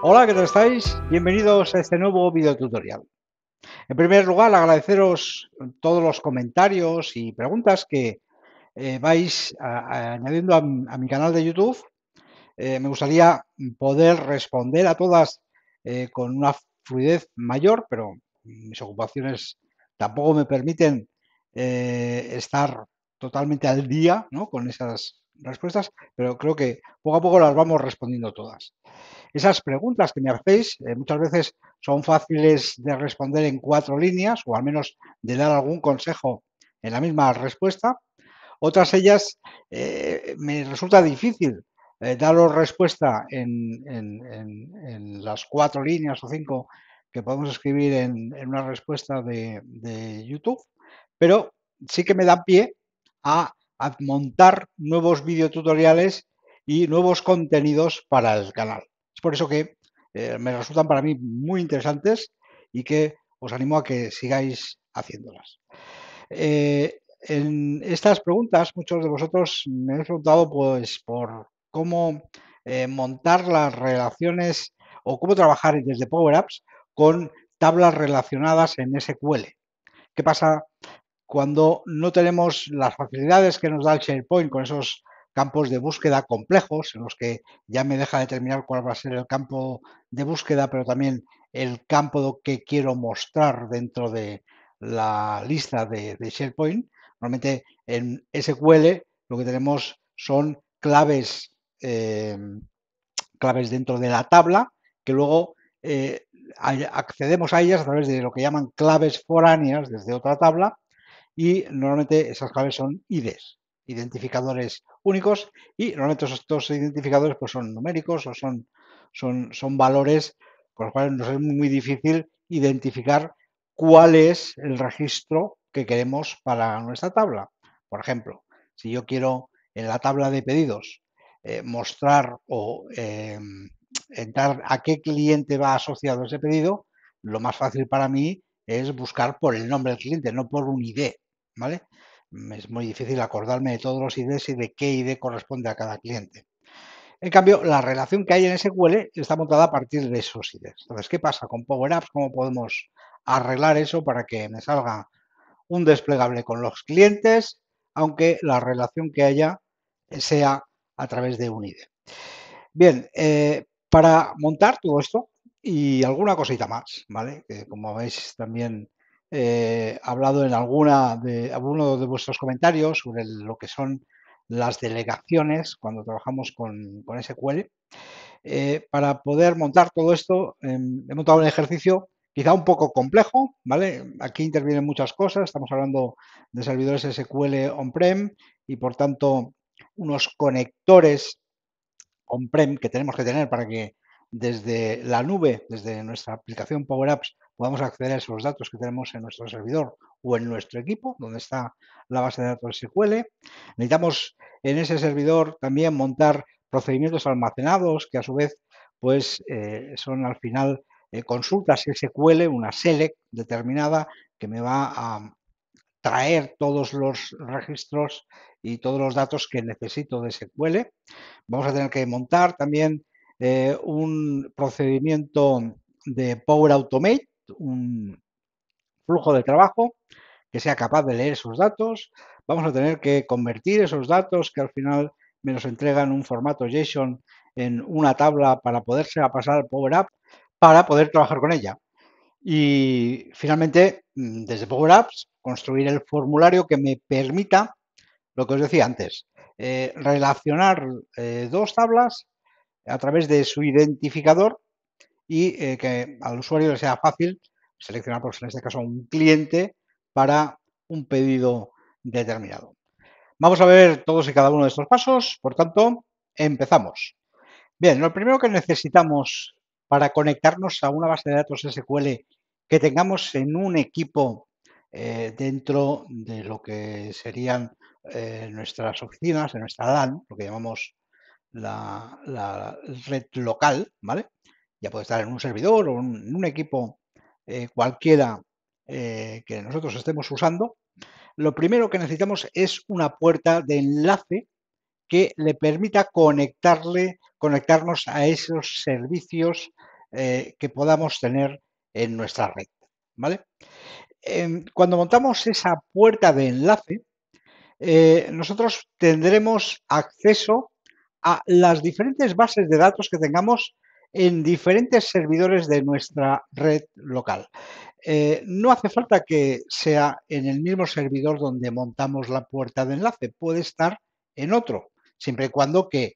Hola, ¿qué tal estáis? Bienvenidos a este nuevo video tutorial. En primer lugar, agradeceros todos los comentarios y preguntas que vais añadiendo a mi canal de YouTube. Me gustaría poder responder a todas con una fluidez mayor, pero mis ocupaciones tampoco me permiten estar totalmente al día, ¿no?, con esas respuestas, pero creo que poco a poco las vamos respondiendo todas. Esas preguntas que me hacéis muchas veces son fáciles de responder en 4 líneas o al menos de dar algún consejo en la misma respuesta. Otras ellas me resulta difícil daros respuesta en las 4 líneas o 5 que podemos escribir en una respuesta de YouTube, pero sí que me da pie a montar nuevos videotutoriales y nuevos contenidos para el canal. Es por eso que me resultan para mí muy interesantes y que os animo a que sigáis haciéndolas. En estas preguntas, muchos de vosotros me habéis preguntado pues por cómo montar las relaciones o cómo trabajar desde Power Apps con tablas relacionadas en SQL. ¿Qué pasa cuando no tenemos las facilidades que nos da el SharePoint con esos campos de búsqueda complejos, en los que ya me deja determinar cuál va a ser el campo de búsqueda, pero también el campo que quiero mostrar dentro de la lista de SharePoint? Normalmente en SQL lo que tenemos son eh, claves dentro de la tabla que luego accedemos a ellas a través de lo que llaman claves foráneas desde otra tabla, y normalmente esas claves son IDs, identificadores únicos, y normalmente estos identificadores pues son numéricos o son valores con los cuales nos es muy difícil identificar cuál es el registro que queremos para nuestra tabla. Por ejemplo, si yo quiero en la tabla de pedidos mostrar o entrar a qué cliente va asociado ese pedido, lo más fácil para mí es buscar por el nombre del cliente, no por un ID, ¿vale? Es muy difícil acordarme de todos los IDs y de qué ID corresponde a cada cliente. En cambio, la relación que hay en SQL está montada a partir de esos IDs. Entonces, ¿qué pasa con Power Apps? ¿Cómo podemos arreglar eso para que me salga un desplegable con los clientes, aunque la relación que haya sea a través de un ID? Bien, para montar todo esto y alguna cosita más, ¿vale? Que como habéis también hablado en alguno de vuestros comentarios sobre lo que son las delegaciones cuando trabajamos con SQL. Para poder montar todo esto, he montado un ejercicio quizá un poco complejo, ¿vale? Aquí intervienen muchas cosas, estamos hablando de servidores SQL on-prem y por tanto unos conectores on-prem que tenemos que tener para que desde la nube, desde nuestra aplicación Power Apps, podamos acceder a esos datos que tenemos en nuestro servidor o en nuestro equipo, donde está la base de datos SQL. Necesitamos en ese servidor también montar procedimientos almacenados que a su vez pues son al final consultas SQL, una select determinada que me va a traer todos los registros y todos los datos que necesito de SQL. Vamos a tener que montar también un procedimiento de Power Automate, un flujo de trabajo que sea capaz de leer esos datos. Vamos a tener que convertir esos datos que al final me los entregan en un formato JSON en una tabla para poderse pasar al Power App para poder trabajar con ella. Y finalmente, desde Power Apps, construir el formulario que me permita lo que os decía antes, relacionar dos tablas a través de su identificador y que al usuario le sea fácil seleccionar, pues, en este caso, un cliente para un pedido determinado. Vamos a ver todos y cada uno de estos pasos, por tanto, empezamos. Bien, lo primero que necesitamos para conectarnos a una base de datos SQL que tengamos en un equipo dentro de lo que serían nuestras oficinas, en nuestra LAN, lo que llamamos la red local, ¿vale? Ya puede estar en un servidor o en un equipo cualquiera que nosotros estemos usando. Lo primero que necesitamos es una puerta de enlace que le permita conectarnos a esos servicios que podamos tener en nuestra red, ¿vale? Cuando montamos esa puerta de enlace, nosotros tendremos acceso a las diferentes bases de datos que tengamos en diferentes servidores de nuestra red local. No hace falta que sea en el mismo servidor donde montamos la puerta de enlace, puede estar en otro, siempre y cuando que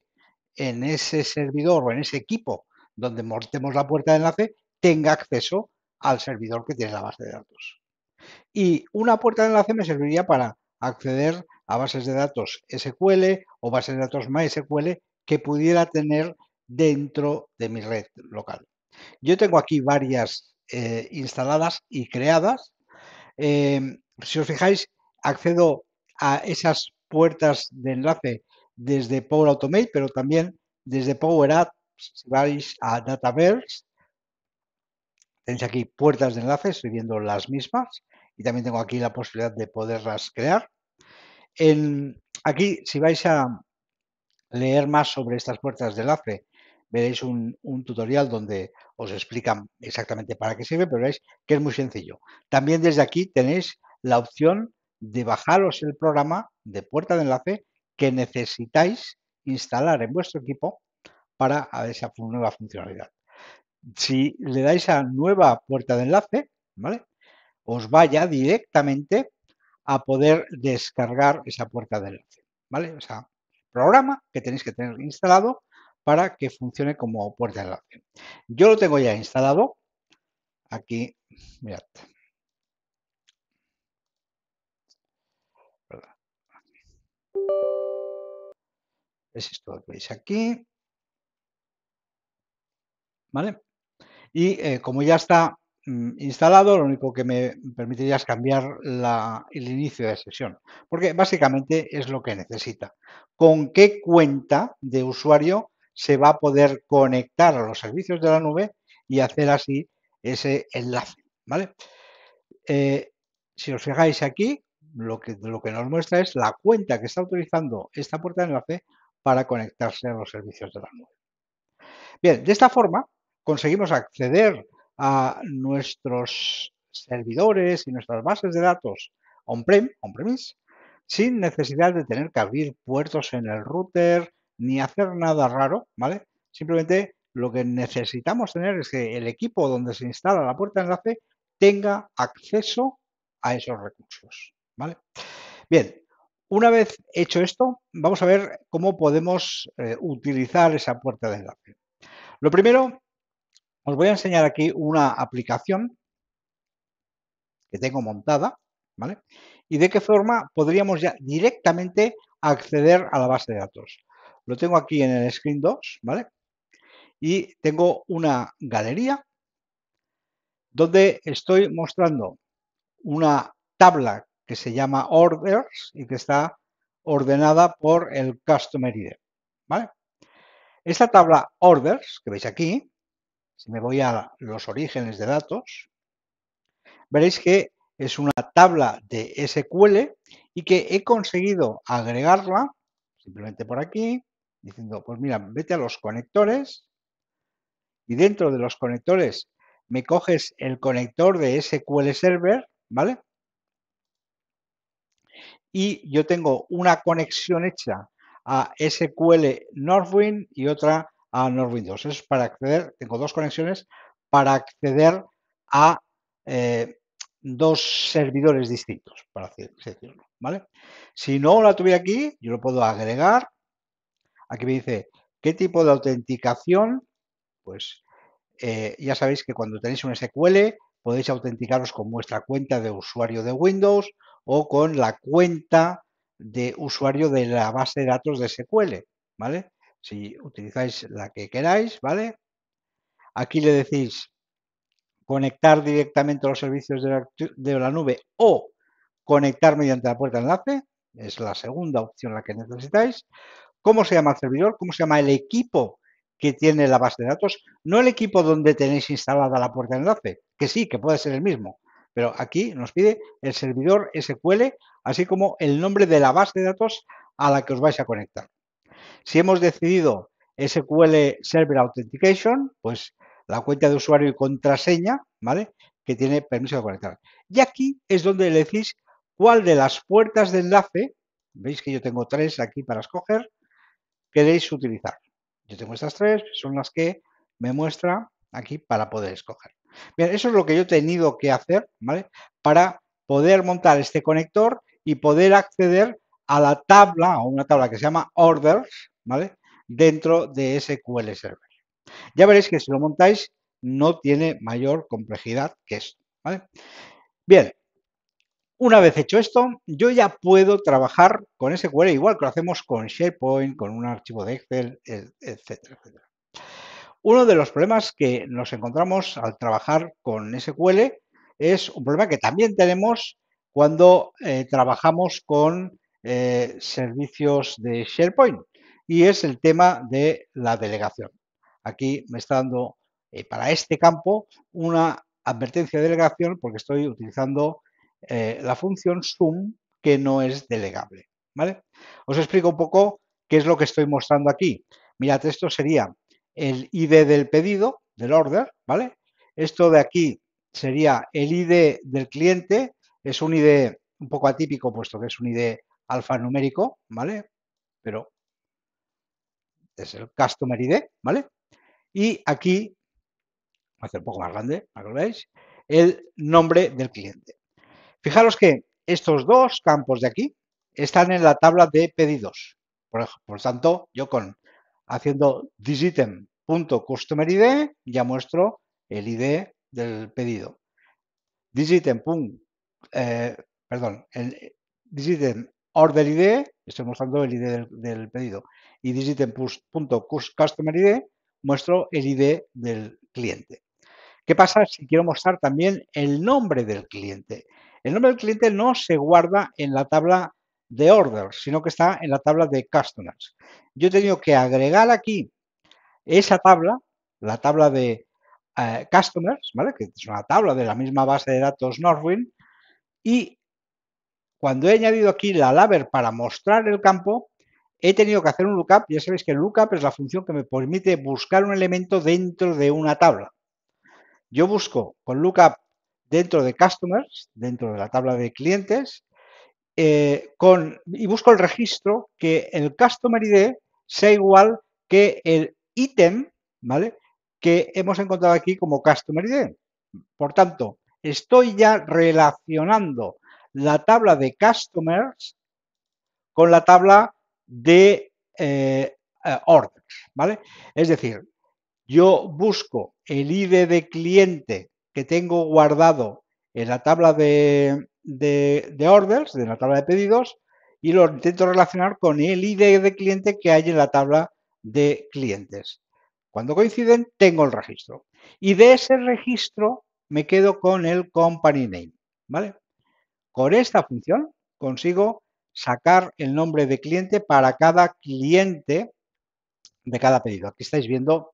en ese servidor o en ese equipo donde montemos la puerta de enlace tenga acceso al servidor que tiene la base de datos. Y una puerta de enlace me serviría para acceder a bases de datos SQL o bases de datos MySQL que pudiera tener dentro de mi red local. Yo tengo aquí varias instaladas y creadas. Si os fijáis, accedo a esas puertas de enlace desde Power Automate, pero también desde Power Apps. Si vais a Dataverse, tenéis aquí puertas de enlace, estoy viendo las mismas y también tengo aquí la posibilidad de poderlas crear. Aquí, si vais a leer más sobre estas puertas de enlace, veréis un tutorial donde os explican exactamente para qué sirve, pero veréis que es muy sencillo. También desde aquí tenéis la opción de bajaros el programa de puerta de enlace que necesitáis instalar en vuestro equipo para esa nueva funcionalidad. Si le dais a nueva puerta de enlace, ¿vale? Os vaya directamente a poder descargar esa puerta de enlace, ¿vale? O sea, programa que tenéis que tener instalado para que funcione como puerta de enlace. Yo lo tengo ya instalado. Aquí, mirad. Es esto que veis aquí, ¿vale? Y como ya está instalado, lo único que me permitiría es cambiar el inicio de sesión, porque básicamente es lo que necesita. ¿Con qué cuenta de usuario se va a poder conectar a los servicios de la nube y hacer así ese enlace? ¿Vale? Si os fijáis aquí, lo que nos muestra es la cuenta que está utilizando esta puerta de enlace para conectarse a los servicios de la nube. Bien, de esta forma conseguimos acceder a nuestros servidores y nuestras bases de datos on-premise, sin necesidad de tener que abrir puertos en el router ni hacer nada raro, ¿vale? Simplemente lo que necesitamos tener es que el equipo donde se instala la puerta de enlace tenga acceso a esos recursos, ¿vale? Bien, una vez hecho esto, vamos a ver cómo podemos utilizar esa puerta de enlace. Lo primero, os voy a enseñar aquí una aplicación que tengo montada, ¿vale? Y de qué forma podríamos ya directamente acceder a la base de datos. Lo tengo aquí en el screen 2, ¿vale? Y tengo una galería donde estoy mostrando una tabla que se llama Orders y que está ordenada por el Customer ID, ¿vale? Esta tabla Orders que veis aquí, si me voy a los orígenes de datos, veréis que es una tabla de SQL y que he conseguido agregarla simplemente por aquí, diciendo, pues mira, vete a los conectores y dentro de los conectores me coges el conector de SQL Server, ¿vale? Y yo tengo una conexión hecha a SQL Northwind y otra a Northwind 2. Eso es para acceder, tengo dos conexiones para acceder a dos servidores distintos, para así decirlo, ¿vale? Si no la tuviera aquí, yo lo puedo agregar. Aquí me dice, ¿qué tipo de autenticación? Pues ya sabéis que cuando tenéis un SQL podéis autenticaros con vuestra cuenta de usuario de Windows o con la cuenta de usuario de la base de datos de SQL, ¿vale? Si utilizáis la que queráis, ¿vale? Aquí le decís conectar directamente a los servicios de la nube o conectar mediante la puerta de enlace, es la segunda opción la que necesitáis. ¿Cómo se llama el servidor? ¿Cómo se llama el equipo que tiene la base de datos? No el equipo donde tenéis instalada la puerta de enlace, que sí, que puede ser el mismo, pero aquí nos pide el servidor SQL, así como el nombre de la base de datos a la que os vais a conectar. Si hemos decidido SQL Server Authentication, pues la cuenta de usuario y contraseña, ¿vale? Que tiene permiso de conectar. Y aquí es donde le decís cuál de las puertas de enlace, veis que yo tengo 3 aquí para escoger, queréis utilizar. Yo tengo estas 3, son las que me muestra aquí para poder escoger. Bien, eso es lo que yo he tenido que hacer, ¿vale? Para poder montar este conector y poder acceder a la tabla, a una tabla que se llama orders, ¿vale? Dentro de SQL Server. Ya veréis que si lo montáis no tiene mayor complejidad que esto, ¿vale? Bien, una vez hecho esto, yo ya puedo trabajar con SQL igual que lo hacemos con SharePoint, con un archivo de Excel, etcétera, etcétera. Uno de los problemas que nos encontramos al trabajar con SQL es un problema que también tenemos cuando trabajamos con servicios de SharePoint y es el tema de la delegación. Aquí me está dando para este campo una advertencia de delegación porque estoy utilizando la función sum que no es delegable, ¿vale? Os explico un poco qué es lo que estoy mostrando aquí. Mirad, esto sería el ID del pedido, del order, ¿vale? Esto de aquí sería el ID del cliente, es un ID un poco atípico puesto que es un ID alfanumérico, ¿vale? Pero es el Customer ID, ¿vale? Y aquí, voy a hacer un poco más grande, para que lo veáis, el nombre del cliente. Fijaros que estos dos campos de aquí están en la tabla de pedidos. Por tanto, yo haciendo thisitem.customerID ya muestro el ID del pedido. Thisitem estoy mostrando el ID del pedido. Y thisitem.customerID muestro el ID del cliente. ¿Qué pasa si quiero mostrar también el nombre del cliente? El nombre del cliente no se guarda en la tabla de orders, sino que está en la tabla de customers. Yo he tenido que agregar aquí esa tabla, la tabla de customers, ¿vale? Que es una tabla de la misma base de datos Northwind, y cuando he añadido aquí la label para mostrar el campo, he tenido que hacer un lookup. Ya sabéis que el lookup es la función que me permite buscar un elemento dentro de una tabla. Yo busco con lookup dentro de customers, dentro de la tabla de clientes, y busco el registro que el customer ID sea igual que el ítem, ¿vale? Que hemos encontrado aquí como customer ID. Por tanto, estoy ya relacionando la tabla de customers con la tabla de orders, ¿vale? Es decir, yo busco el ID de cliente que tengo guardado en la tabla de orders, de la tabla de pedidos, y lo intento relacionar con el ID de cliente que hay en la tabla de clientes. Cuando coinciden, tengo el registro. Y de ese registro me quedo con el company name, ¿vale? Con esta función consigo sacar el nombre de cliente para cada cliente de cada pedido. Aquí estáis viendo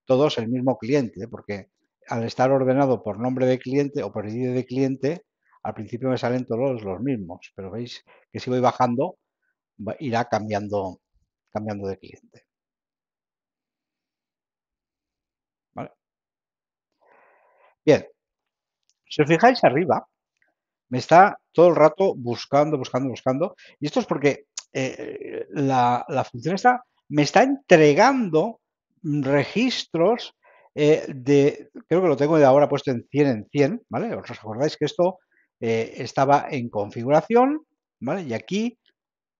todos el mismo cliente, porque al estar ordenado por nombre de cliente o por ID de cliente, al principio me salen todos los mismos, pero veis que si voy bajando irá cambiando de cliente. ¿Vale? Bien, si os fijáis arriba, me está todo el rato buscando, y esto es porque la función esta me está entregando registros creo que lo tengo de ahora puesto en 100, ¿vale? Os acordáis que esto estaba en configuración, ¿vale? Y aquí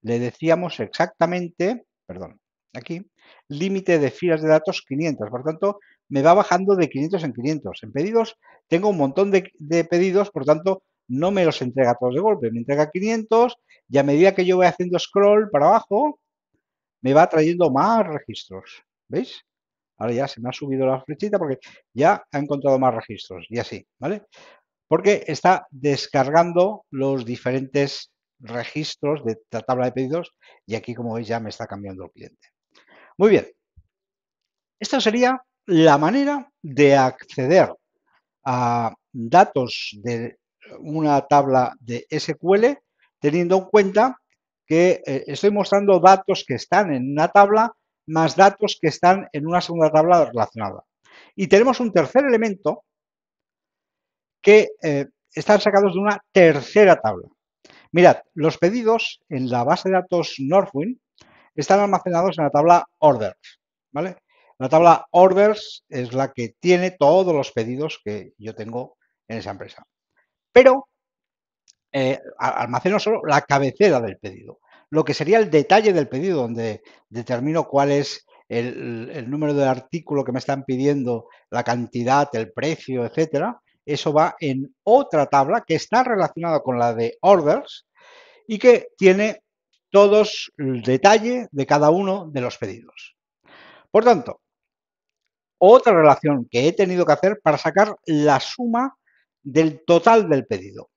le decíamos exactamente, perdón, aquí, límite de filas de datos 500, por tanto, me va bajando de 500 en 500. En pedidos tengo un montón de pedidos, por tanto, no me los entrega todos de golpe, me entrega 500 y a medida que yo voy haciendo scroll para abajo, me va trayendo más registros, ¿veis? Ahora ya se me ha subido la flechita porque ya ha encontrado más registros y así, ¿vale? Porque está descargando los diferentes registros de la tabla de pedidos y aquí, como veis, ya me está cambiando el cliente. Muy bien, esta sería la manera de acceder a datos de una tabla de SQL teniendo en cuenta que estoy mostrando datos que están en una tabla más datos que están en una segunda tabla relacionada. Y tenemos un tercer elemento que están sacados de una tercera tabla. Mirad, los pedidos en la base de datos Northwind están almacenados en la tabla orders, ¿vale? La tabla orders es la que tiene todos los pedidos que yo tengo en esa empresa. Pero almaceno solo la cabecera del pedido, lo que sería el detalle del pedido, donde determino cuál es el número del artículo que me están pidiendo, la cantidad, el precio, etcétera. Eso va en otra tabla que está relacionada con la de orders y que tiene todos el detalle de cada uno de los pedidos. Por tanto, otra relación que he tenido que hacer para sacar la suma del total del pedido.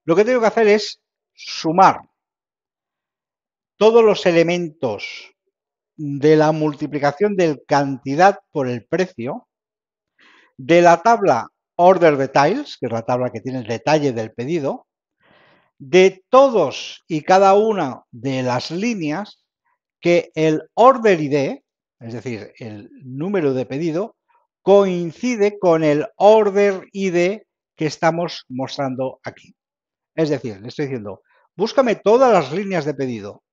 Lo que tengo que hacer es sumar todos los elementos de la multiplicación de cantidad por el precio de la tabla Order Details, que es la tabla que tiene el detalle del pedido, de todos y cada una de las líneas que el Order ID, es decir, el número de pedido, coincide con el Order ID que estamos mostrando aquí. Es decir, le estoy diciendo, búscame todas las líneas de pedido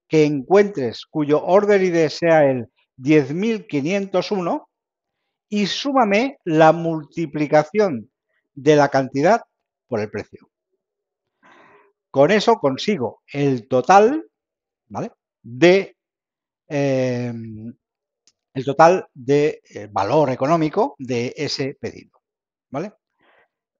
que encuentres cuyo Order ID sea el 10.501 y súmame la multiplicación de la cantidad por el precio. Con eso consigo el total, ¿vale? De el total de valor económico de ese pedido, ¿vale?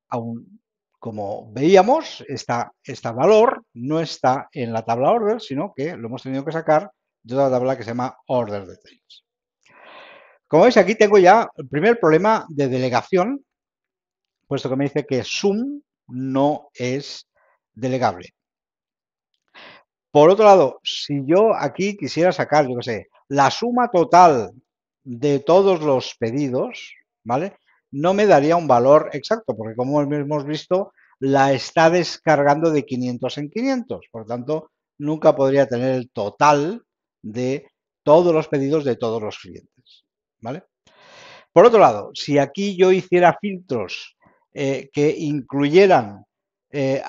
Aún, como veíamos, este valor no está en la tabla order, sino que lo hemos tenido que sacar de otra tabla que se llama order details. Como veis, aquí tengo ya el primer problema de delegación, puesto que me dice que sum no es delegable. Por otro lado, si yo aquí quisiera sacar, yo qué sé, la suma total de todos los pedidos, ¿vale? No me daría un valor exacto, porque como hemos visto, la está descargando de 500 en 500. Por tanto, nunca podría tener el total de todos los pedidos de todos los clientes, ¿vale? Por otro lado, si aquí yo hiciera filtros que incluyeran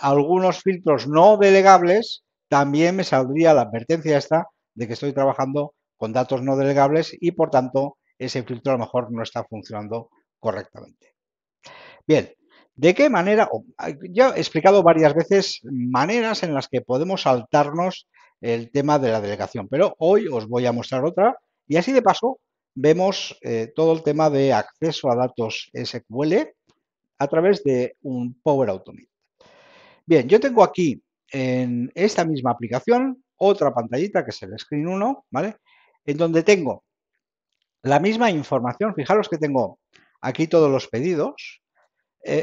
algunos filtros no delegables, también me saldría la advertencia esta de que estoy trabajando con datos no delegables y, por tanto, ese filtro a lo mejor no está funcionando correctamente. Bien, ¿de qué manera? Ya he explicado varias veces maneras en las que podemos saltarnos el tema de la delegación, pero hoy os voy a mostrar otra y así de paso vemos todo el tema de acceso a datos SQL a través de un Power Automate. Bien, yo tengo aquí en esta misma aplicación otra pantallita que es el Screen 1, ¿vale? En donde tengo la misma información. Fijaros que tengo aquí todos los pedidos.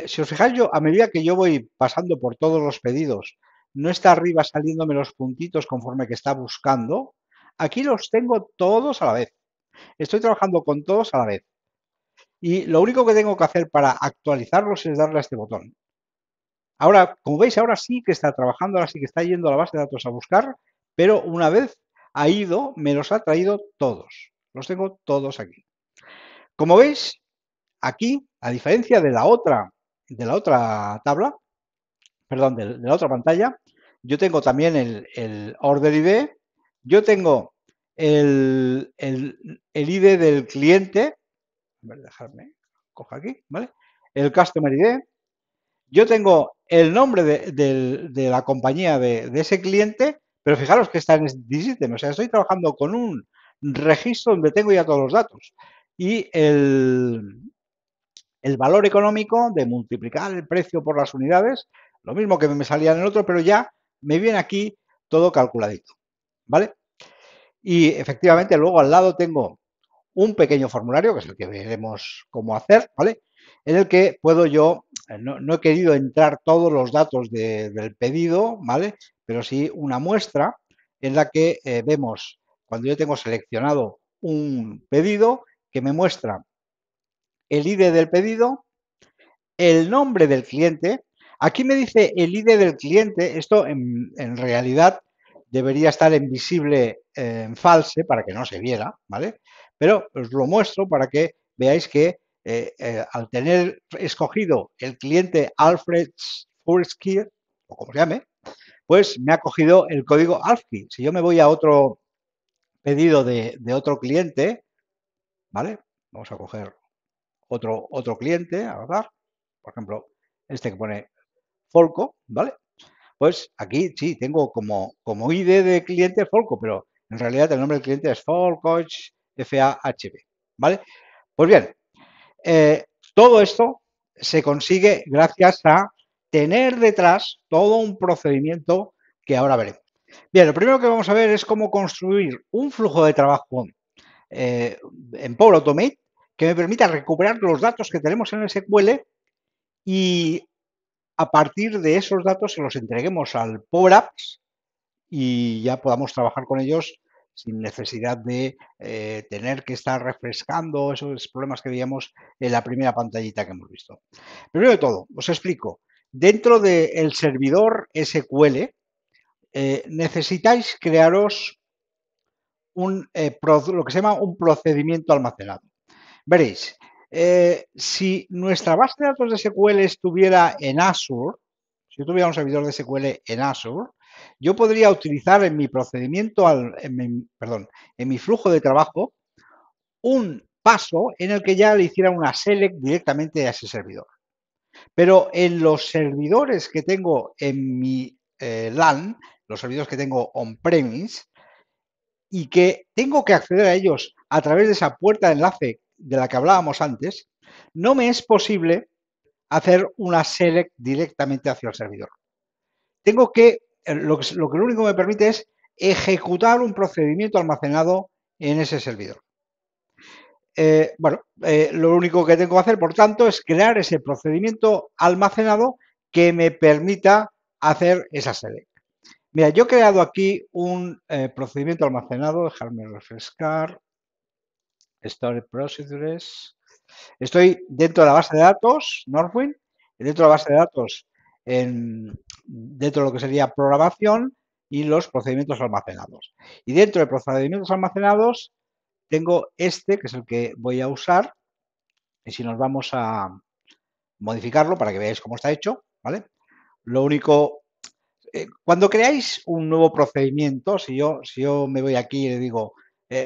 Si os fijáis, yo a medida que yo voy pasando por todos los pedidos, no está arriba saliéndome los puntitos conforme que está buscando. Aquí los tengo todos a la vez. Estoy trabajando con todos a la vez. Y lo único que tengo que hacer para actualizarlos es darle a este botón. Ahora, como veis, ahora sí que está trabajando, ahora sí que está yendo a la base de datos a buscar, pero una vez ha ido, me los ha traído todos. Los tengo todos aquí. Como veis, aquí, a diferencia de la otra tabla, perdón, de la otra pantalla, yo tengo también el Order ID, yo tengo el ID del cliente, a ver, dejarme, cojo aquí, ¿vale? El Customer ID, yo tengo el nombre de la compañía de ese cliente, pero fijaros que está en DSystem, o sea, estoy trabajando con un registro donde tengo ya todos los datos. Y el valor económico de multiplicar el precio por las unidades, lo mismo que me salía en el otro, pero ya me viene aquí todo calculadito, ¿vale? Y efectivamente luego al lado tengo un pequeño formulario, que es el que veremos cómo hacer, ¿vale? En el que puedo yo, no he querido entrar todos los datos del pedido, ¿vale? Pero sí una muestra en la que vemos, cuando yo tengo seleccionado un pedido, que me muestra el ID del pedido, el nombre del cliente. Aquí me dice el ID del cliente. Esto en realidad debería estar en visible en false para que no se viera, ¿vale? Pero os lo muestro para que veáis que al tener escogido el cliente Alfred Foursquare, o como se llame, pues me ha cogido el código ALFKey. Si yo me voy a otro pedido de otro cliente, ¿vale? Vamos a coger otro cliente, al azar, por ejemplo, este que pone Folco, ¿vale? Pues aquí sí, tengo como ID de cliente Folco, pero en realidad el nombre del cliente es Folcoch FAHB, ¿vale? Pues bien, eh, todo esto se consigue gracias a tener detrás todo un procedimiento que ahora veremos. Bien, lo primero que vamos a ver es cómo construir un flujo de trabajo en Power Automate que me permita recuperar los datos que tenemos en el SQL y a partir de esos datos se los entreguemos al Power Apps y ya podamos trabajar con ellos sin necesidad de tener que estar refrescando esos problemas que veíamos en la primera pantallita que hemos visto. Primero de todo, os explico. Dentro del servidor SQL necesitáis crearos lo que se llama un procedimiento almacenado. Veréis, si nuestra base de datos de SQL estuviera en Azure, si yo tuviera un servidor de SQL en Azure, yo podría utilizar en mi procedimiento, en mi flujo de trabajo, un paso en el que ya le hiciera una select directamente a ese servidor. Pero en los servidores que tengo en mi LAN, los servidores que tengo on-premise, y que tengo que acceder a ellos a través de esa puerta de enlace de la que hablábamos antes, no me es posible hacer una select directamente hacia el servidor. Tengo que, lo único que me permite es ejecutar un procedimiento almacenado en ese servidor. Lo único que tengo que hacer, por tanto, es crear ese procedimiento almacenado que me permita hacer esa select. Mira, yo he creado aquí un procedimiento almacenado, dejarme refrescar, Storage Procedures. Estoy dentro de la base de datos, Northwind, y dentro de la base de datos, dentro de lo que sería programación y los procedimientos almacenados. Y dentro de procedimientos almacenados tengo este, que es el que voy a usar, y si nos vamos a modificarlo para que veáis cómo está hecho, ¿vale? Lo único, cuando creáis un nuevo procedimiento, si yo me voy aquí y le digo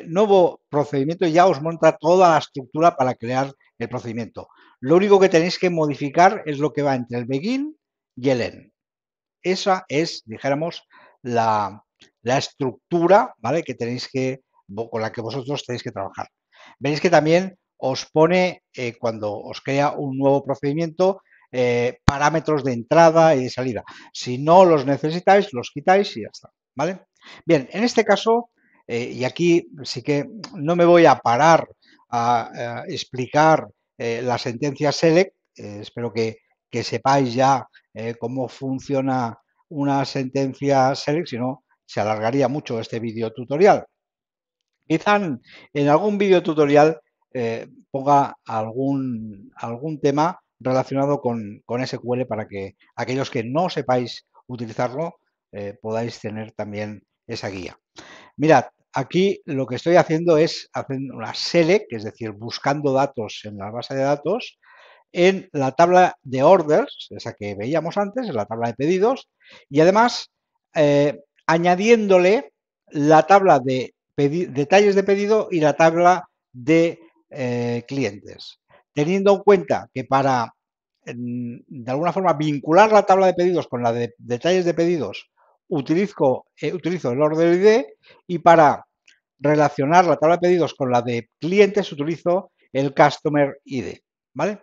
nuevo procedimiento, ya os monta toda la estructura para crear el procedimiento. Lo único que tenéis que modificar es lo que va entre el begin y el end. Esa es, dijéramos, la estructura, ¿vale? Que tenéis con la que vosotros tenéis que trabajar. Veréis que también os pone, cuando os crea un nuevo procedimiento, parámetros de entrada y de salida. Si no los necesitáis, los quitáis y ya está, ¿vale? Bien, en este caso, y aquí sí que no me voy a parar a explicar la sentencia select, espero que sepáis ya cómo funciona una sentencia select, si no, se alargaría mucho este vídeo tutorial. Quizá en algún vídeo tutorial ponga algún tema relacionado con SQL para que aquellos que no sepáis utilizarlo podáis tener también esa guía. Mirad, aquí lo que estoy haciendo es hacer una select, es decir, buscando datos en la base de datos, en la tabla de orders, esa que veíamos antes, en la tabla de pedidos, y además añadiéndole la tabla de detalles de pedido y la tabla de clientes. Teniendo en cuenta que para, de alguna forma, vincular la tabla de pedidos con la de detalles de pedidos, utilizo el order ID y para relacionar la tabla de pedidos con la de clientes utilizo el customer ID, ¿vale?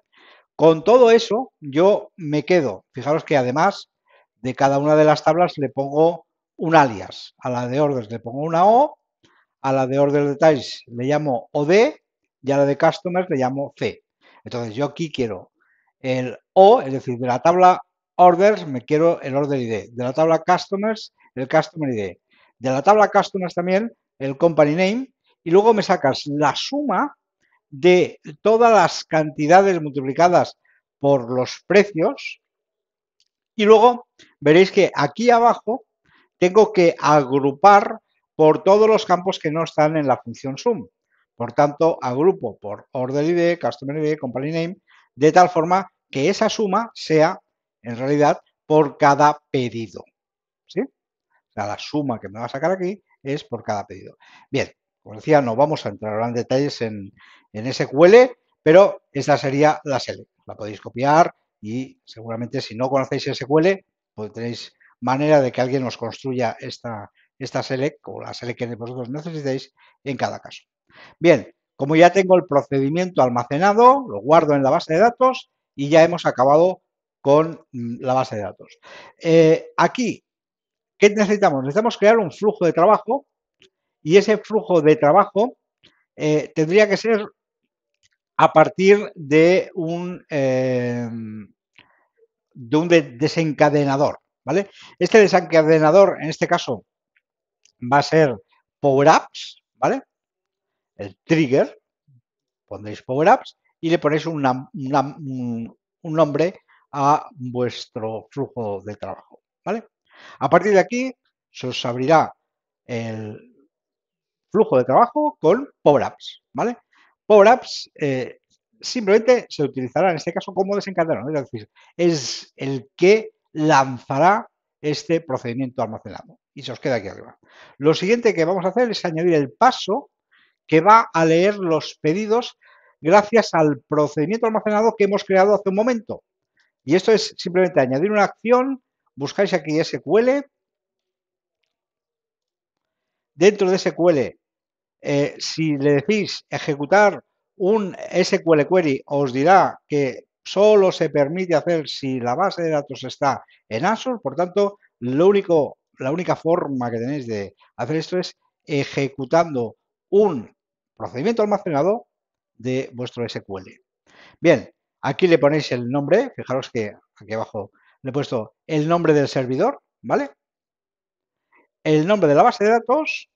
Con todo eso, yo me quedo. Fijaros que además de cada una de las tablas le pongo un alias. A la de orders le pongo una O, a la de order details le llamo OD y a la de customers le llamo C. Entonces yo aquí quiero el O, es decir, de la tabla orders me quiero el order ID. De la tabla customers, el customer ID. De la tabla customers también el company name. Y luego me sacas la suma de todas las cantidades multiplicadas por los precios y luego veréis que aquí abajo tengo que agrupar por todos los campos que no están en la función sum. Por tanto, agrupo por Order ID, Customer ID, Company Name, de tal forma que esa suma sea, en realidad, por cada pedido. ¿Sí? O sea, la suma que me va a sacar aquí es por cada pedido. Bien, como decía, no vamos a entrar ahora en detalles en SQL, pero esta sería la select. La podéis copiar y seguramente si no conocéis SQL, pues tenéis manera de que alguien os construya esta select o la select que vosotros necesitéis en cada caso. Bien, como ya tengo el procedimiento almacenado, lo guardo en la base de datos y ya hemos acabado con la base de datos. Aquí, ¿qué necesitamos? Necesitamos crear un flujo de trabajo y ese flujo de trabajo tendría que ser a partir de un desencadenador, ¿vale? Este desencadenador, en este caso, va a ser Power Apps, ¿vale? El trigger, pondréis Power Apps y le ponéis un nombre a vuestro flujo de trabajo, ¿vale? A partir de aquí se os abrirá el flujo de trabajo con Power Apps, ¿vale? Power Apps simplemente se utilizará en este caso como desencadenador, es decir, es el que lanzará este procedimiento almacenado y se os queda aquí arriba. Lo siguiente que vamos a hacer es añadir el paso que va a leer los pedidos gracias al procedimiento almacenado que hemos creado hace un momento. Y esto es simplemente añadir una acción, buscáis aquí SQL, dentro de SQL, si le decís ejecutar un SQL query, os dirá que solo se permite hacer si la base de datos está en Azure, por tanto, la única forma que tenéis de hacer esto es ejecutando un procedimiento almacenado de vuestro SQL. Bien, aquí le ponéis el nombre, fijaros que aquí abajo le he puesto el nombre del servidor, ¿vale? El nombre de la base de datos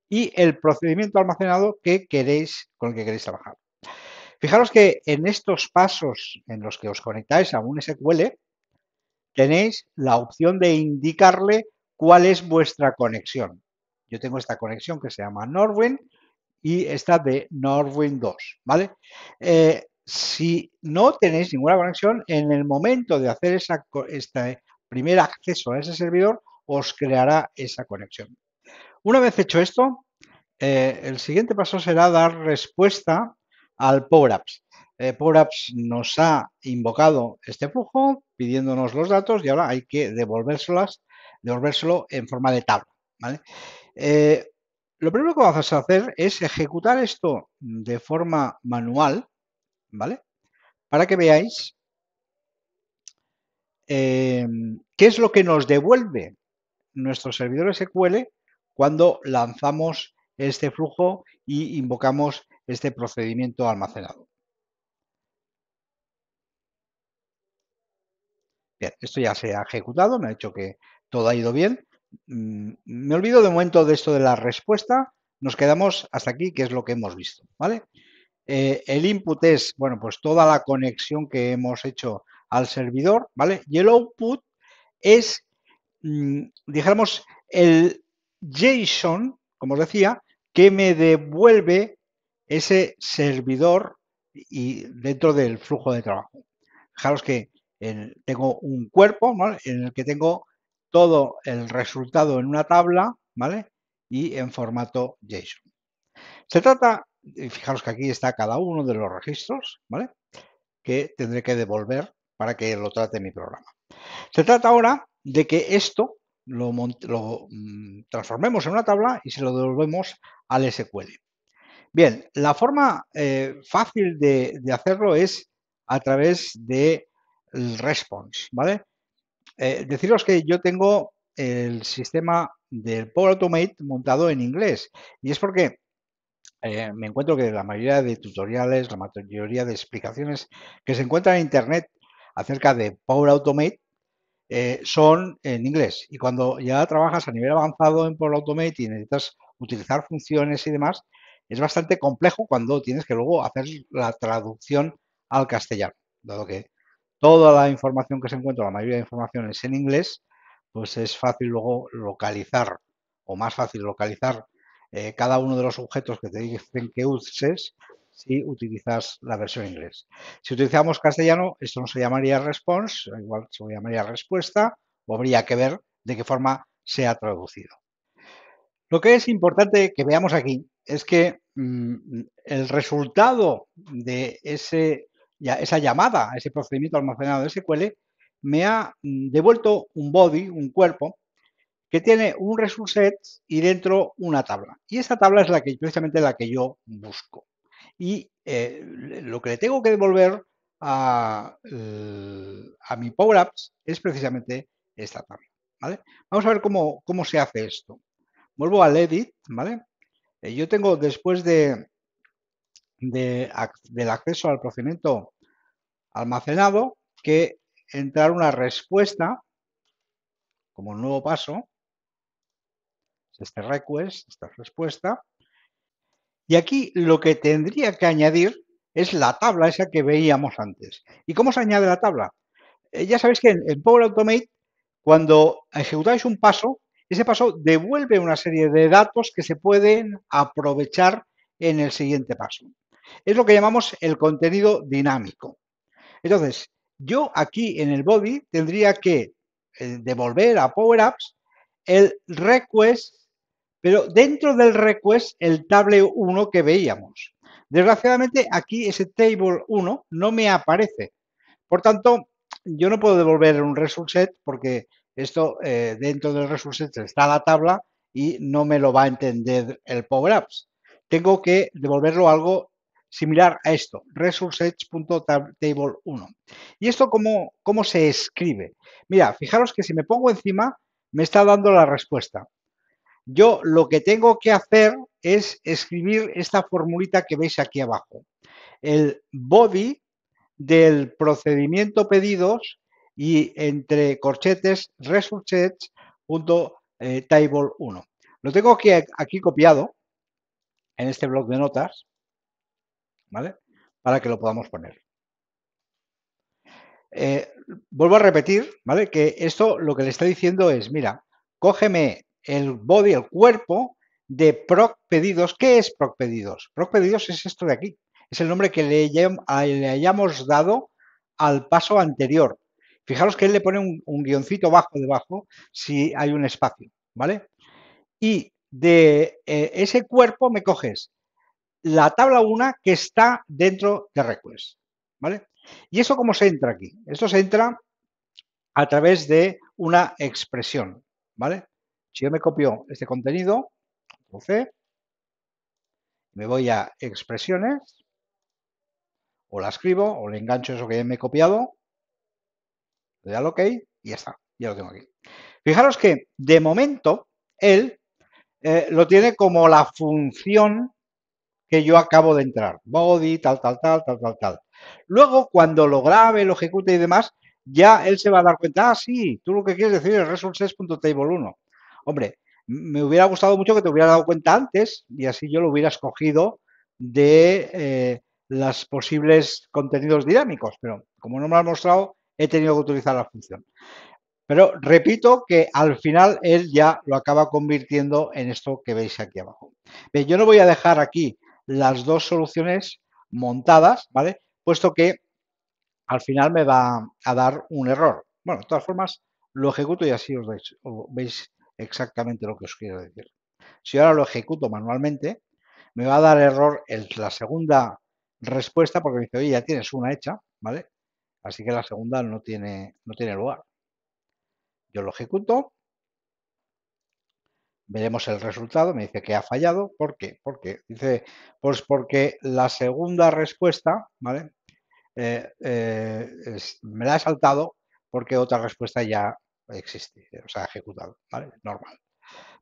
y el procedimiento almacenado que queréis, con el que queréis trabajar. Fijaros que en estos pasos en los que os conectáis a un SQL, tenéis la opción de indicarle cuál es vuestra conexión. Yo tengo esta conexión que se llama Norwin y esta de Norwin 2, ¿vale? Si no tenéis ninguna conexión, en el momento de hacer este primer acceso a ese servidor, os creará esa conexión. Una vez hecho esto, el siguiente paso será dar respuesta al Power Apps. Power Apps nos ha invocado este flujo pidiéndonos los datos y ahora hay que devolvérselo en forma de tabla, ¿vale? Lo primero que vamos a hacer es ejecutar esto de forma manual, ¿vale? Para que veáis qué es lo que nos devuelve nuestro servidor SQL cuando lanzamos este flujo y invocamos este procedimiento almacenado. Bien, esto ya se ha ejecutado, me ha dicho que todo ha ido bien. Me olvido de momento de esto de la respuesta. Nos quedamos hasta aquí, que es lo que hemos visto, ¿vale? El input es, bueno, pues toda la conexión que hemos hecho al servidor, ¿vale? Y el output es, dijéramos, el JSON, como os decía, que me devuelve ese servidor y dentro del flujo de trabajo. Fijaros que tengo un cuerpo, ¿vale? En el que tengo todo el resultado en una tabla, ¿vale? Y en formato JSON. Se trata, fijaros que aquí está cada uno de los registros, ¿vale? Que tendré que devolver para que lo trate mi programa. Se trata ahora de que esto lo transformemos en una tabla y se lo devolvemos al SQL. Bien, la forma fácil de hacerlo es a través de el response, ¿vale? Deciros que yo tengo el sistema del Power Automate montado en inglés y es porque me encuentro que la mayoría de tutoriales, la mayoría de explicaciones que se encuentran en Internet acerca de Power Automate son en inglés. Y cuando ya trabajas a nivel avanzado en Power Automate y necesitas utilizar funciones y demás, es bastante complejo cuando tienes que luego hacer la traducción al castellano, dado que toda la información que se encuentra, la mayoría de información es en inglés, pues es fácil luego localizar o más fácil localizar cada uno de los objetos que te dicen que uses si utilizas la versión inglés. Si utilizamos castellano, esto no se llamaría response, igual se llamaría respuesta, o habría que ver de qué forma se ha traducido. Lo que es importante que veamos aquí es que el resultado de esa llamada, ese procedimiento almacenado de SQL, me ha devuelto un body, un cuerpo, que tiene un result set y dentro una tabla. Y esta tabla es precisamente la que yo busco. Y lo que le tengo que devolver a mi Power Apps es precisamente esta tabla. ¿Vale? Vamos a ver cómo se hace esto. Vuelvo al edit, ¿vale? Yo tengo después del acceso al procedimiento almacenado que entrar una respuesta como nuevo paso, este request, esta respuesta, y aquí lo que tendría que añadir es la tabla esa que veíamos antes. ¿Y cómo se añade la tabla? Ya sabéis que en Power Automate, cuando ejecutáis un paso, ese paso devuelve una serie de datos que se pueden aprovechar en el siguiente paso. Es lo que llamamos el contenido dinámico. Entonces, yo aquí en el body tendría que devolver a Power Apps el request, pero dentro del request el table 1 que veíamos. Desgraciadamente aquí ese table 1 no me aparece. Por tanto, yo no puedo devolver un result set porque esto dentro del result set está la tabla y no me lo va a entender el Power Apps. Tengo que devolverlo algo similar a esto, resultsets.table1. ¿Y esto cómo se escribe? Mira, fijaros que si me pongo encima, me está dando la respuesta. Yo lo que tengo que hacer es escribir esta formulita que veis aquí abajo. El body del procedimiento pedidos y entre corchetes resultsets.table1. Lo tengo aquí copiado en este bloc de notas, ¿vale? Para que lo podamos poner. Vuelvo a repetir, ¿vale? Que esto lo que le está diciendo es, mira, cógeme el body, el cuerpo de proc pedidos. ¿Qué es proc pedidos? Proc pedidos es esto de aquí. Es el nombre que le hayamos dado al paso anterior. Fijaros que él le pone un guioncito bajo debajo si hay un espacio, ¿vale? Y de ese cuerpo me coges la tabla 1 que está dentro de request, ¿vale? ¿Y eso cómo se entra aquí? Esto se entra a través de una expresión, ¿vale? Si yo me copio este contenido, C, me voy a expresiones, o la escribo, o le engancho eso que ya me he copiado, le doy al OK y ya está, ya lo tengo aquí. Fijaros que de momento él lo tiene como la función que yo acabo de entrar, body, tal, tal, tal, tal, tal, tal. Luego, cuando lo grabe, lo ejecute y demás, ya él se va a dar cuenta, sí, tú lo que quieres decir es results.table1. Hombre, me hubiera gustado mucho que te hubieras dado cuenta antes y así yo lo hubiera escogido de los posibles contenidos dinámicos, pero como no me lo ha mostrado, he tenido que utilizar la función. Pero repito que al final él ya lo acaba convirtiendo en esto que veis aquí abajo. Bien, yo no voy a dejar aquí las dos soluciones montadas, ¿vale? Puesto que al final me va a dar un error. Bueno, de todas formas, lo ejecuto y así os veis exactamente lo que os quiero decir. Si ahora lo ejecuto manualmente, me va a dar error la segunda respuesta porque me dice, oye, ya tienes una hecha, ¿vale? Así que la segunda no tiene lugar. Yo lo ejecuto, veremos el resultado, me dice que ha fallado. ¿Por qué? Porque dice, pues porque la segunda respuesta, ¿vale? Me la he saltado porque otra respuesta ya existe, o sea, ejecutado, ¿vale? Normal.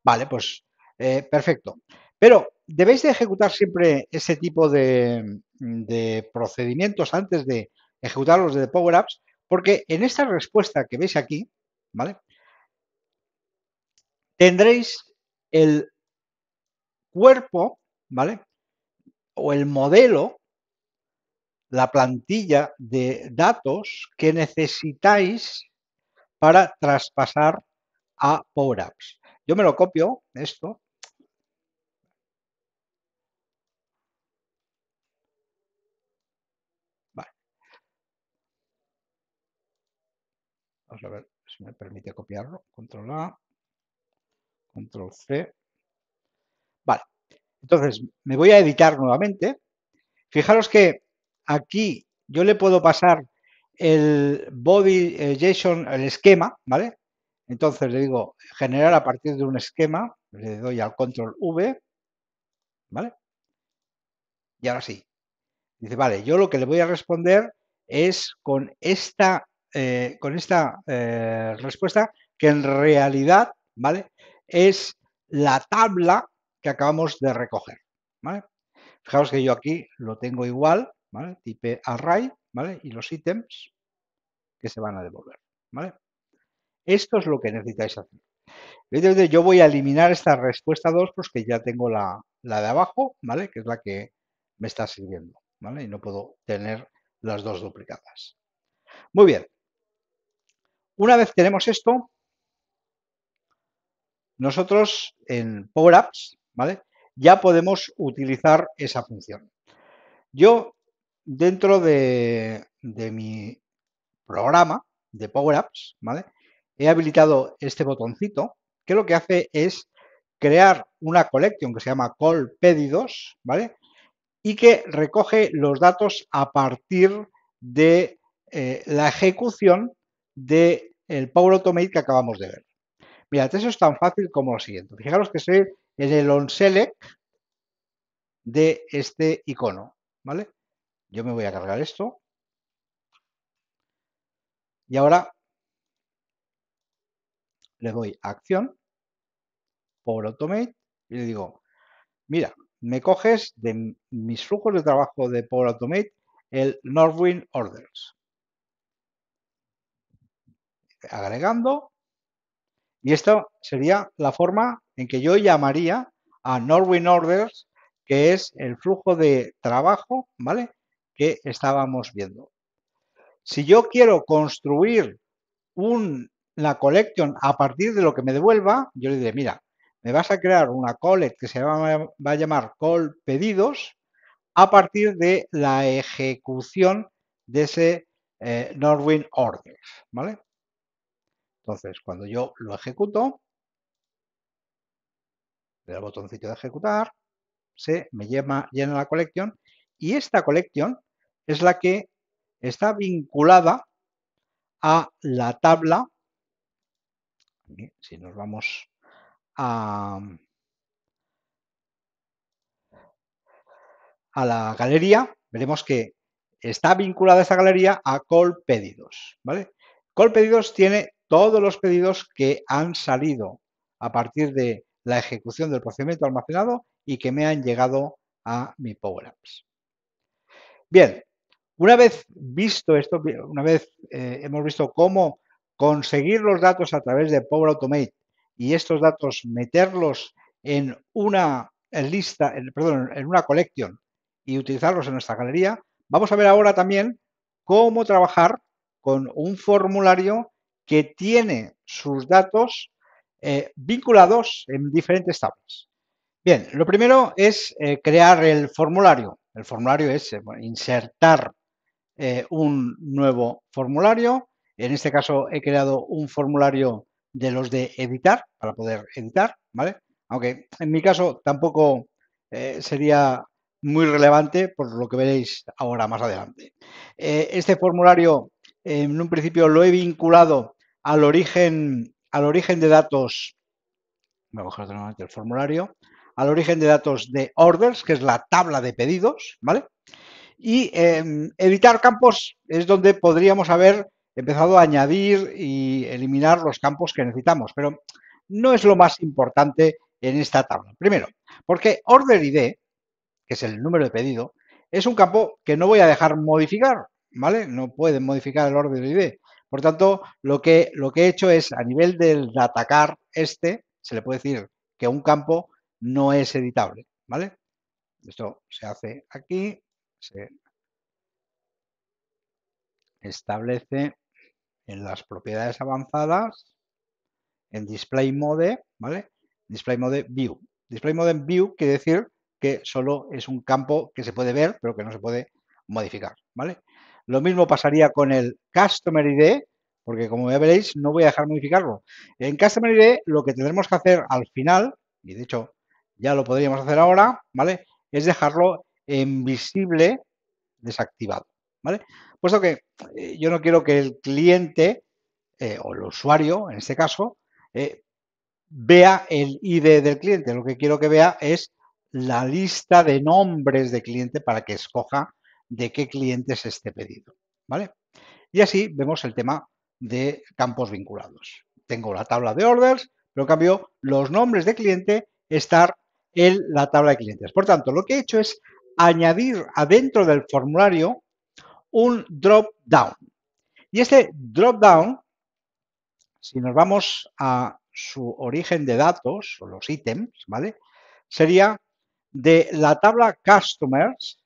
Vale, pues perfecto. Pero debéis de ejecutar siempre ese tipo de procedimientos antes de ejecutar los de Power Apps, porque en esta respuesta que veis aquí, ¿vale? Tendréis el cuerpo, ¿vale? O el modelo, la plantilla de datos que necesitáis para traspasar a Power Apps. Yo me lo copio, esto, Vamos a ver si me permite copiarlo. Control A, Control C. Vale. Entonces, me voy a editar nuevamente. Fijaros que aquí yo le puedo pasar el body JSON, el esquema, ¿vale? Entonces le digo generar a partir de un esquema, le doy al control V, ¿vale? Y ahora sí. Dice, vale, yo lo que le voy a responder es con esta respuesta que en realidad, ¿vale? Es la tabla que acabamos de recoger, ¿vale? Fijaos que yo aquí lo tengo igual, ¿vale? Type array, ¿vale? Y los ítems que se van a devolver, ¿vale? Esto es lo que necesitáis hacer. Evidentemente yo voy a eliminar esta respuesta 2, pues que ya tengo la de abajo, ¿vale? Que es la que me está sirviendo, ¿vale? Y no puedo tener las dos duplicadas. Muy bien. Una vez tenemos esto, nosotros en Power Apps, ¿vale? Ya podemos utilizar esa función. Yo, dentro de mi programa de Power Apps, ¿vale? He habilitado este botoncito que lo que hace es crear una collection que se llama call pedidos, ¿vale? Y que recoge los datos a partir de la ejecución del Power Automate que acabamos de ver. Mirad, eso es tan fácil como lo siguiente. Fijaros que estoy en el onSelect de este icono, ¿vale? Yo me voy a cargar esto. Y ahora le doy a acción, Power Automate, y le digo, mira, me coges de mis flujos de trabajo de Power Automate el Northwind Orders. Agregando. Y esto sería la forma en que yo llamaría a Northwind Orders, que es el flujo de trabajo, ¿vale? Que estábamos viendo. Si yo quiero construir la collection a partir de lo que me devuelva, yo le diré, mira, me vas a crear una collect que se va a llamar call pedidos a partir de la ejecución de ese Northwind Orders, ¿vale? Entonces, cuando yo lo ejecuto, le doy al botoncito de ejecutar, se me llena la collection y esta collection es la que está vinculada a la tabla. Si nos vamos a la galería, veremos que está vinculada esta galería a call pedidos, ¿vale? Call pedidos tiene todos los pedidos que han salido a partir de la ejecución del procedimiento almacenado y que me han llegado a mi Power Apps. Bien, una vez visto esto, una vez hemos visto cómo conseguir los datos a través de Power Automate y estos datos meterlos en una lista, perdón, en una collection y utilizarlos en nuestra galería, vamos a ver ahora también cómo trabajar con un formulario que tiene sus datos vinculados en diferentes tablas. Bien, lo primero es crear el formulario. El formulario es insertar un nuevo formulario. En este caso he creado un formulario de los de editar, para poder editar, ¿vale? Aunque en mi caso tampoco sería muy relevante por lo que veréis ahora más adelante. Este formulario en un principio lo he vinculado al origen de datos. Voy a coger nuevamente el formulario, al origen de datos de orders, que es la tabla de pedidos, ¿vale? Y editar campos es donde podríamos haber empezado a añadir y eliminar los campos que necesitamos, pero no es lo más importante en esta tabla. Primero, porque order ID, que es el número de pedido, es un campo que no voy a dejar modificar, ¿vale? No pueden modificar el order ID. Por tanto, lo que he hecho es, a nivel del datacar se le puede decir que un campo no es editable, ¿vale? Esto se hace aquí, se establece en las propiedades avanzadas, en Display Mode, ¿vale? Display Mode View. Display Mode View quiere decir que solo es un campo que se puede ver, pero que no se puede modificar, ¿vale? Lo mismo pasaría con el Customer ID, porque como ya veréis, no voy a dejar modificarlo. En Customer ID lo que tendremos que hacer al final, y de hecho ya lo podríamos hacer ahora, ¿vale? Es dejarlo en visible desactivado, ¿vale? Puesto que yo no quiero que el cliente o el usuario, en este caso, vea el ID del cliente. Lo que quiero que vea es la lista de nombres de cliente para que escoja de qué cliente es este pedido, ¿vale? Y así vemos el tema de campos vinculados. Tengo la tabla de orders, pero en cambio los nombres de cliente están en la tabla de clientes. Por tanto, lo que he hecho es añadir adentro del formulario un drop down. Y este drop down, si nos vamos a su origen de datos o los ítems, ¿vale? Sería de la tabla customers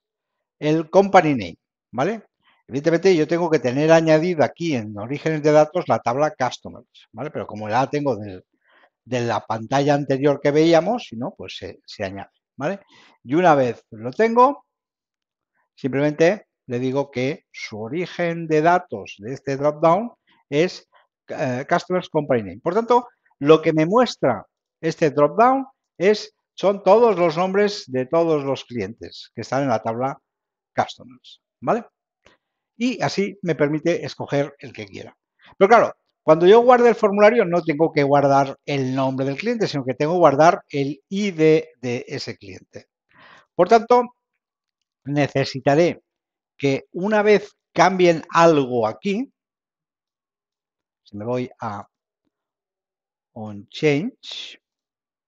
el company name, ¿vale? Evidentemente yo tengo que tener añadido aquí en orígenes de datos la tabla customers, ¿vale? Pero como ya la tengo de la pantalla anterior que veíamos, si no, pues se añade, ¿vale? Y una vez lo tengo, simplemente le digo que su origen de datos de este dropdown es Customers Company Name. Por tanto, lo que me muestra este dropdown son todos los nombres de todos los clientes que están en la tabla Customers, ¿vale? Y así me permite escoger el que quiera. Pero claro, cuando yo guarde el formulario no tengo que guardar el nombre del cliente, sino que tengo que guardar el ID de ese cliente. Por tanto, necesitaré que una vez cambien algo aquí, si me voy a on change,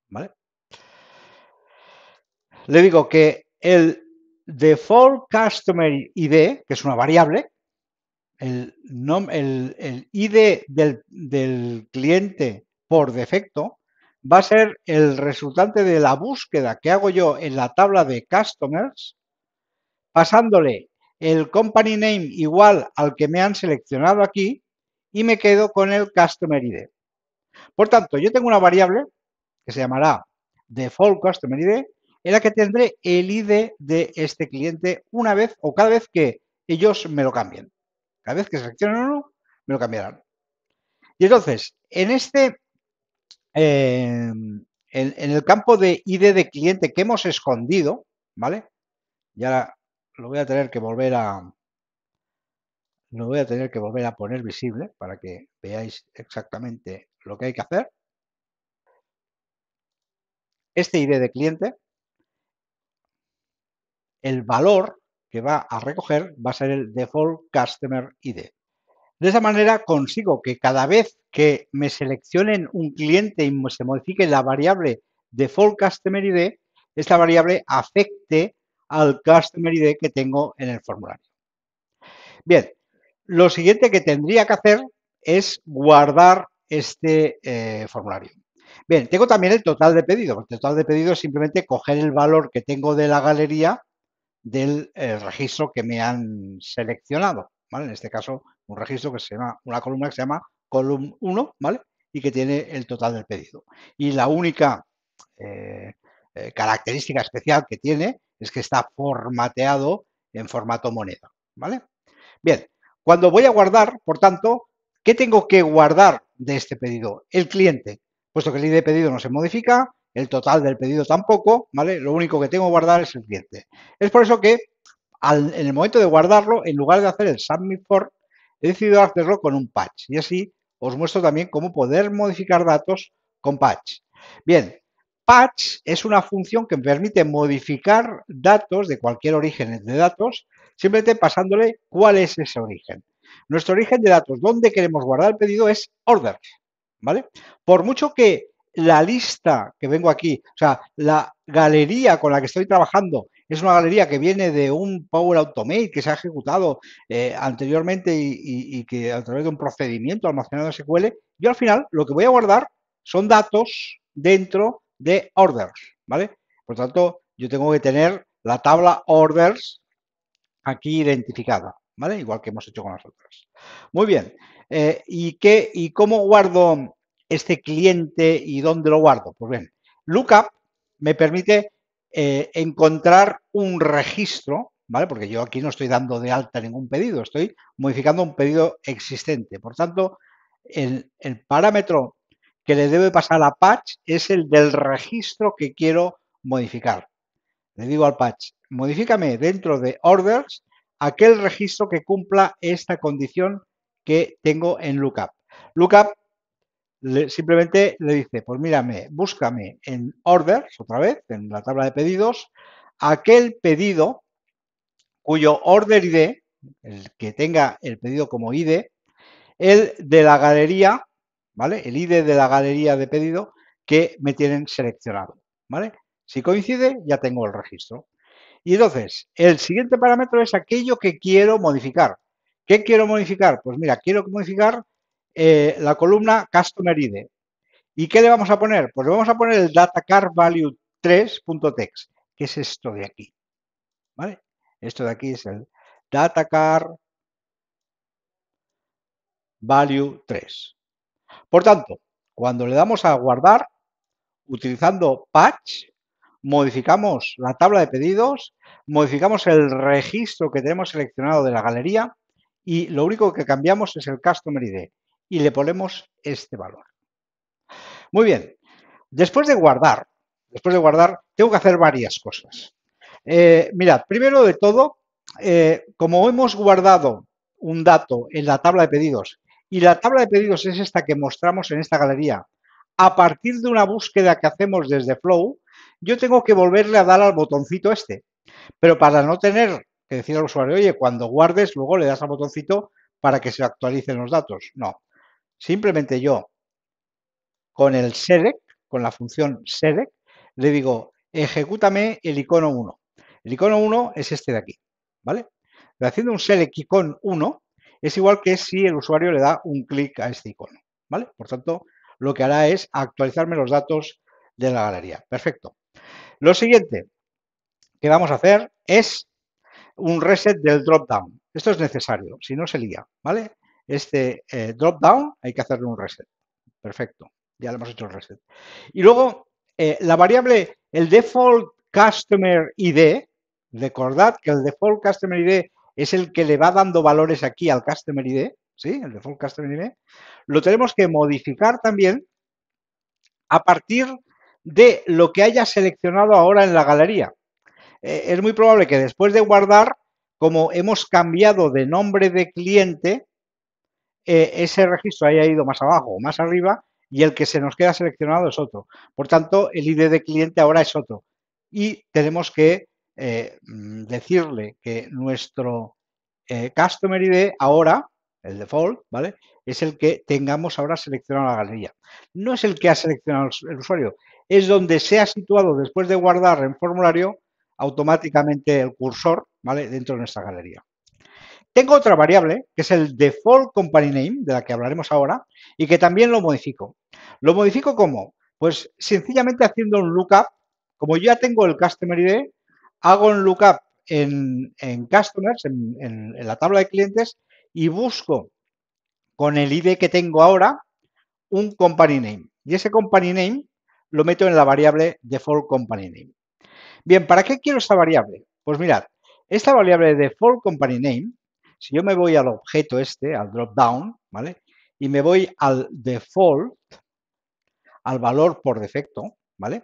¿vale? Le digo que el default customer ID, que es una variable, el ID del cliente por defecto va a ser el resultante de la búsqueda que hago yo en la tabla de customers, pasándole el company name igual al que me han seleccionado aquí y me quedo con el customer ID. Por tanto, yo tengo una variable que se llamará default customer ID en la que tendré el ID de este cliente una vez o cada vez que ellos me lo cambien. Cada vez que seleccionen uno, me lo cambiarán. Y entonces, en el campo de ID de cliente que hemos escondido, ¿vale? Ya lo voy a tener que volver a poner visible para que veáis exactamente lo que hay que hacer. Este ID de cliente, el valor que va a recoger va a ser el default customer ID. De esa manera consigo que cada vez que me seleccionen un cliente y se modifique la variable default customer ID, esta variable afecte al customer ID que tengo en el formulario. Bien, lo siguiente que tendría que hacer es guardar este formulario. Bien, tengo también el total de pedido. El total de pedido es simplemente coger el valor que tengo de la galería del registro que me han seleccionado, ¿vale? En este caso, un registro que se llama, una columna que se llama column 1, ¿vale? Y que tiene el total del pedido. Y la única característica especial que tiene es que está formateado en formato moneda, ¿vale? Bien, cuando voy a guardar, por tanto, ¿qué tengo que guardar de este pedido? El cliente, puesto que el ID de pedido no se modifica, el total del pedido tampoco, ¿vale? Lo único que tengo que guardar es el cliente. Es por eso que en el momento de guardarlo, en lugar de hacer el submit for, he decidido hacerlo con un patch. Y así os muestro también cómo poder modificar datos con patch. Bien, patch es una función que me permite modificar datos de cualquier origen de datos, simplemente pasándole cuál es ese origen. Nuestro origen de datos, donde queremos guardar el pedido, es orders, ¿vale? Por mucho que la lista que vengo aquí, o sea, la galería con la que estoy trabajando es una galería que viene de un Power Automate que se ha ejecutado anteriormente y que a través de un procedimiento almacenado en SQL, yo al final lo que voy a guardar son datos dentro de orders, ¿vale? Por tanto, yo tengo que tener la tabla orders aquí identificada, ¿vale? Igual que hemos hecho con las otras. Muy bien. ¿Y cómo guardo este cliente y dónde lo guardo? Pues bien, Lookup me permite encontrar un registro ¿vale? Porque yo aquí no estoy dando de alta ningún pedido, estoy modificando un pedido existente. Por tanto, el parámetro que le debe pasar a patch es el del registro que quiero modificar. Le digo al patch, modifícame dentro de orders aquel registro que cumpla esta condición que tengo en lookup. Lookup simplemente le dice, pues mírame, búscame en orders, otra vez, en la tabla de pedidos, aquel pedido cuyo order ID, el que tenga el pedido como ID, el de la galería, ¿vale? El ID de la galería de pedido que me tienen seleccionado, ¿vale? Si coincide, ya tengo el registro. Y entonces, el siguiente parámetro es aquello que quiero modificar. ¿Qué quiero modificar? Pues mira, quiero modificar la columna Customer ID. ¿Y qué le vamos a poner? Pues le vamos a poner el datacarValue3.text, que es esto de aquí, ¿vale? Esto de aquí es el datacarValue3. Por tanto, cuando le damos a guardar, utilizando patch, modificamos la tabla de pedidos, modificamos el registro que tenemos seleccionado de la galería y lo único que cambiamos es el Customer ID y le ponemos este valor. Muy bien, después de guardar, tengo que hacer varias cosas. Mirad, primero de todo, como hemos guardado un dato en la tabla de pedidos y la tabla de pedidos es esta que mostramos en esta galería, a partir de una búsqueda que hacemos desde Flow, yo tengo que volverle a dar al botoncito este. Pero para no tener que decir al usuario, oye, cuando guardes, luego le das al botoncito para que se actualicen los datos. No. Simplemente yo, con el select, con la función select, le digo, ejecútame el icono 1. El icono 1 es este de aquí, ¿vale? Haciendo un select icon 1 es igual que si el usuario le da un clic a este icono, ¿vale? Por tanto, lo que hará es actualizarme los datos de la galería. Perfecto. Lo siguiente que vamos a hacer es un reset del dropdown. Esto es necesario, si no se lía, ¿vale? Este dropdown hay que hacerle un reset. Perfecto, ya le hemos hecho el reset. Y luego, la variable, el default customer ID, recordad que el default customer ID es el que le va dando valores aquí al customer ID, ¿sí? El default customer ID, lo tenemos que modificar también a partir de lo que haya seleccionado ahora en la galería. Es muy probable que después de guardar, como hemos cambiado de nombre de cliente, ese registro haya ido más abajo o más arriba y el que se nos queda seleccionado es otro. Por tanto, el ID de cliente ahora es otro. Y tenemos que decirle que nuestro Customer ID ahora, el default, ¿vale? Es el que tengamos ahora seleccionado la galería. No es el que ha seleccionado el usuario, es donde se ha situado después de guardar en formulario automáticamente el cursor, ¿vale? Dentro de nuestra galería. Tengo otra variable, que es el default company name, de la que hablaremos ahora, y que también lo modifico. ¿Lo modifico cómo? Pues sencillamente haciendo un lookup. Como ya tengo el customer ID, hago un lookup en customers, en la tabla de clientes, y busco con el ID que tengo ahora un company name. Y ese company name lo meto en la variable default company name. Bien, ¿para qué quiero esta variable? Pues mirad, esta variable de default company name, si yo me voy al objeto este, al dropdown, ¿vale? Y me voy al default, al valor por defecto, ¿vale?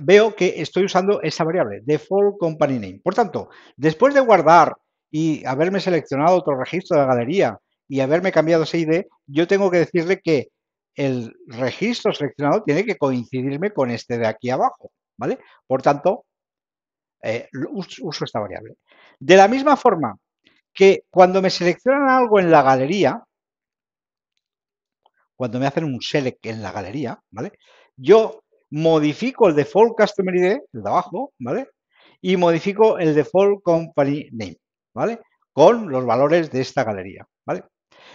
Veo que estoy usando esa variable, default company name. Por tanto, después de guardar y haberme seleccionado otro registro de la galería y haberme cambiado ese ID, yo tengo que decirle que el registro seleccionado tiene que coincidirme con este de aquí abajo, ¿vale? Por tanto, uso esta variable. De la misma forma que cuando me seleccionan algo en la galería, cuando me hacen un select en la galería, ¿vale? Yo modifico el default customer ID, el de abajo, ¿vale? Y modifico el default company name, ¿vale? Con los valores de esta galería, ¿vale?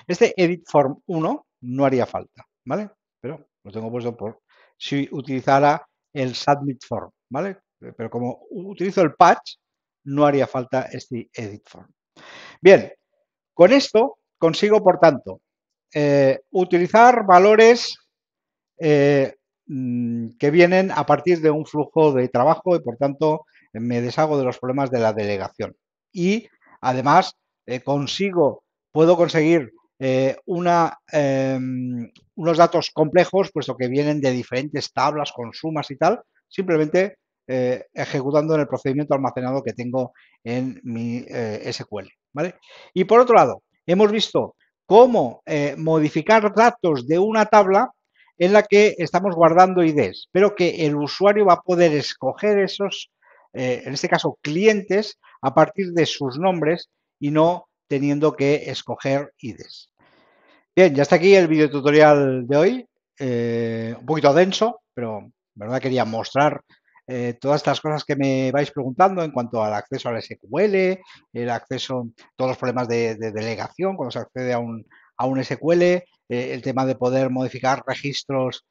Este edit form 1 no haría falta, ¿vale? Pero lo tengo puesto por si utilizara el submit form, ¿vale? Pero como utilizo el patch, no haría falta este edit form. Bien, con esto consigo, por tanto, utilizar valores que vienen a partir de un flujo de trabajo y por tanto me deshago de los problemas de la delegación. Y además puedo conseguir unos datos complejos, puesto que vienen de diferentes tablas con sumas y tal, simplemente ejecutando en el procedimiento almacenado que tengo en mi SQL. ¿Vale? Y por otro lado, hemos visto cómo modificar datos de una tabla en la que estamos guardando IDs, pero que el usuario va a poder escoger esos, en este caso, clientes a partir de sus nombres y no teniendo que escoger IDs. Bien, ya está aquí el video tutorial de hoy, un poquito denso, pero en verdad quería mostrar todas estas cosas que me vais preguntando en cuanto al acceso al SQL, el acceso, todos los problemas de delegación cuando se accede a un SQL, el tema de poder modificar registros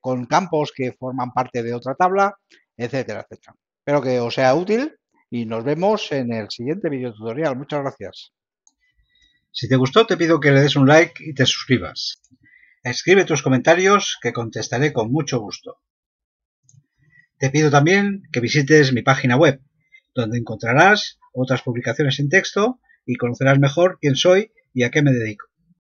con campos que forman parte de otra tabla, etcétera, etcétera. Espero que os sea útil y nos vemos en el siguiente video tutorial. Muchas gracias. Si te gustó, te pido que le des un like y te suscribas. Escribe tus comentarios que contestaré con mucho gusto. Te pido también que visites mi página web, donde encontrarás otras publicaciones en texto y conocerás mejor quién soy y a qué me dedico.